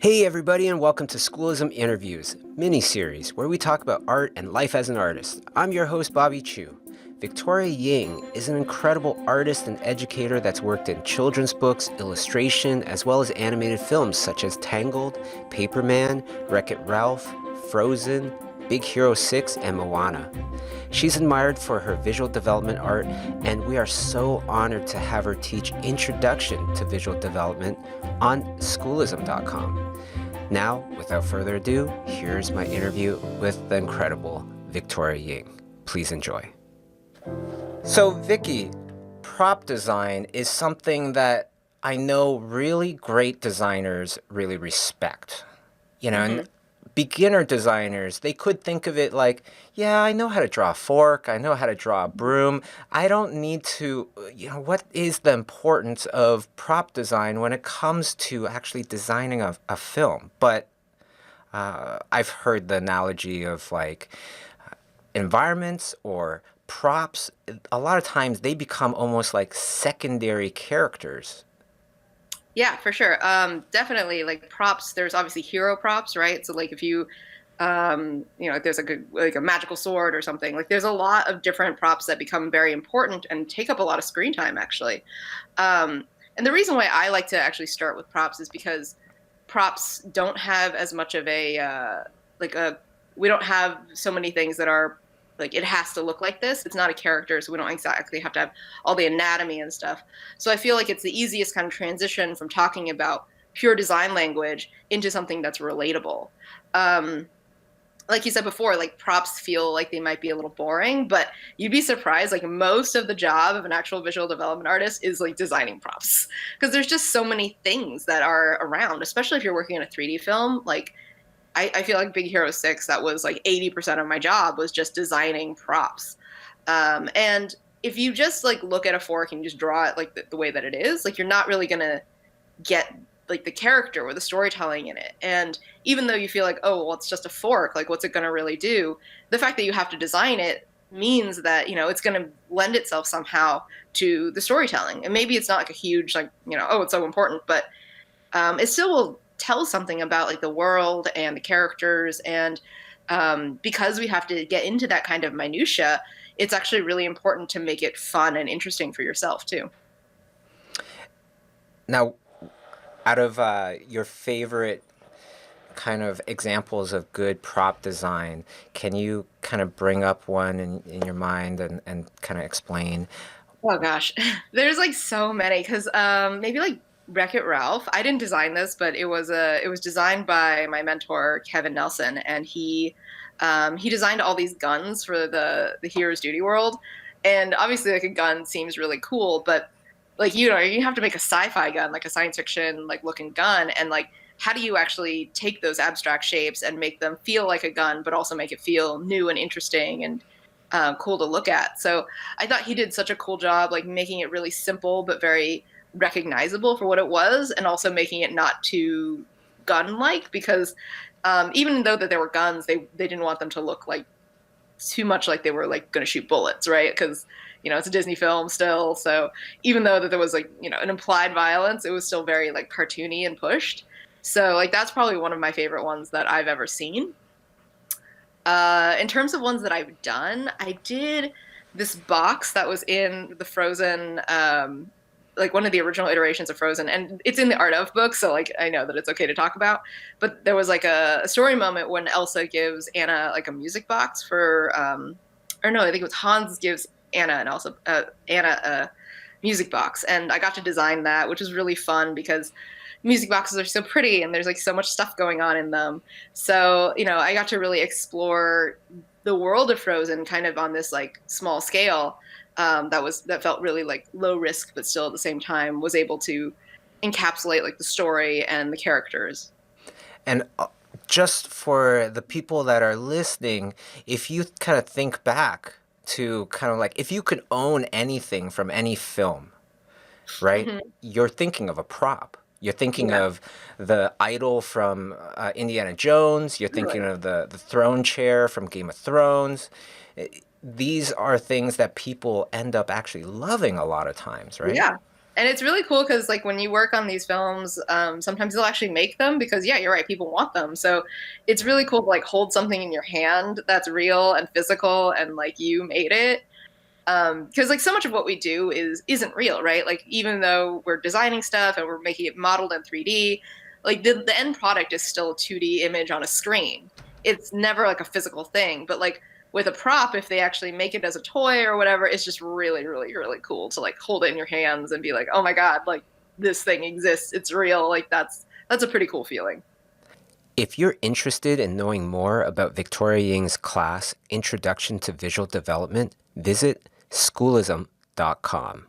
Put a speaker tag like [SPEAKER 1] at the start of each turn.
[SPEAKER 1] Hey everybody, and welcome to Schoolism Interviews, mini-series where we talk about art and life as an artist. I'm your host, Bobby Chiu. Victoria Ying is an incredible artist and educator that's worked in children's books, illustration, as well as animated films such as Tangled, Paperman, Wreck-It Ralph, Frozen, Big Hero 6, and Moana. She's admired for her visual development art, and we are so honored to have her teach Introduction to Visual Development on schoolism.com. Now, without further ado, here's my interview with the incredible Victoria Ying. Please enjoy. So, Vicky, prop design is something that I know really great designers really respect. And beginner designers, they could think of it like, yeah, I know how to draw a fork, I know how to draw a broom. I don't need to, what is the importance of prop design when it comes to actually designing a film? But I've heard the analogy of like environments or props. A lot of times they become almost like secondary characters.
[SPEAKER 2] Yeah, for sure. Definitely like props, there's obviously hero props, right? So like if if there's like a magical sword or something, like there's a lot of different props that become very important and take up a lot of screen time actually. And the reason why I like to actually start with props is because props don't have as much of like a we don't have so many things that are like it has to look like this. It's not a character, so we don't exactly have to have all the anatomy and stuff. So I feel like it's the easiest kind of transition from talking about pure design language into something that's relatable. Um, like you said before, like props feel like they might be a little boring, but you'd be surprised. Like most of the job of an actual visual development artist is like designing props because there's just so many things that are around, especially if you're working in a 3D film. Like I feel like Big Hero 6, that was like 80% of my job was just designing props. And if you just like look at a fork and just draw it like the way that it is, like you're not really gonna get like the character or the storytelling in it. And even though you feel like, oh, well, it's just a fork, like what's it gonna really do? The fact that you have to design it means that, it's gonna lend itself somehow to the storytelling. And maybe it's not like a huge like, oh, it's so important, but it still will tell something about like the world and the characters. And because we have to get into that kind of minutia, it's actually really important to make it fun and interesting for yourself too.
[SPEAKER 1] Now, out of your favorite kind of examples of good prop design, can you kind of bring up one in your mind and kind of explain?
[SPEAKER 2] Oh gosh, there's like so many because maybe like Wreck-It Ralph. I didn't design this, but it was designed by my mentor Kevin Nelson, and he designed all these guns for the Hero's Duty world. And obviously, like a gun seems really cool, but like you have to make a sci-fi gun, like a science fiction like looking gun, and like how do you actually take those abstract shapes and make them feel like a gun, but also make it feel new and interesting and cool to look at. So I thought he did such a cool job, like making it really simple but very recognizable for what it was, and also making it not too gun-like because even though that there were guns, they didn't want them to look like too much like they were like going to shoot bullets, right? Because it's a Disney film still, so even though that there was like an implied violence, it was still very like cartoony and pushed. So like that's probably one of my favorite ones that I've ever seen. In terms of ones that I've done, I did this box that was in the Frozen, like one of the original iterations of Frozen, and it's in the Art of book, so like I know that it's okay to talk about. But there was like a story moment when Elsa gives Anna like a music box for, or no, I think it was Hans gives Anna and Anna a music box, and I got to design that, which was really fun because music boxes are so pretty and there's like so much stuff going on in them. So, I got to really explore the world of Frozen kind of on this like small scale. That felt really like low risk, but still at the same time was able to encapsulate like the story and the characters.
[SPEAKER 1] And just for the people that are listening, if you kind of think back to kind of like if you could own anything from any film, right?
[SPEAKER 2] Hmm.
[SPEAKER 1] You're thinking of a prop. You're thinking
[SPEAKER 2] Yeah,
[SPEAKER 1] of the idol from Indiana Jones. You're
[SPEAKER 2] totally.
[SPEAKER 1] thinking of the throne chair from Game of Thrones. These are things that people end up actually loving a lot of times, right?
[SPEAKER 2] Yeah. And it's really cool because like when you work on these films, sometimes they'll actually make them because yeah, you're right, people want them. So it's really cool to like hold something in your hand that's real and physical and like you made it. Because like so much of what we do isn't real, right? Like even though we're designing stuff and we're making it modeled in 3D, like the end product is still a 2D image on a screen. It's never like a physical thing, but like with a prop, if they actually make it as a toy or whatever, it's just really, really, really cool to like hold it in your hands and be like, oh my God, like this thing exists. It's real. Like that's a pretty cool feeling.
[SPEAKER 1] If you're interested in knowing more about Victoria Ying's class, Introduction to Visual Development, visit schoolism.com.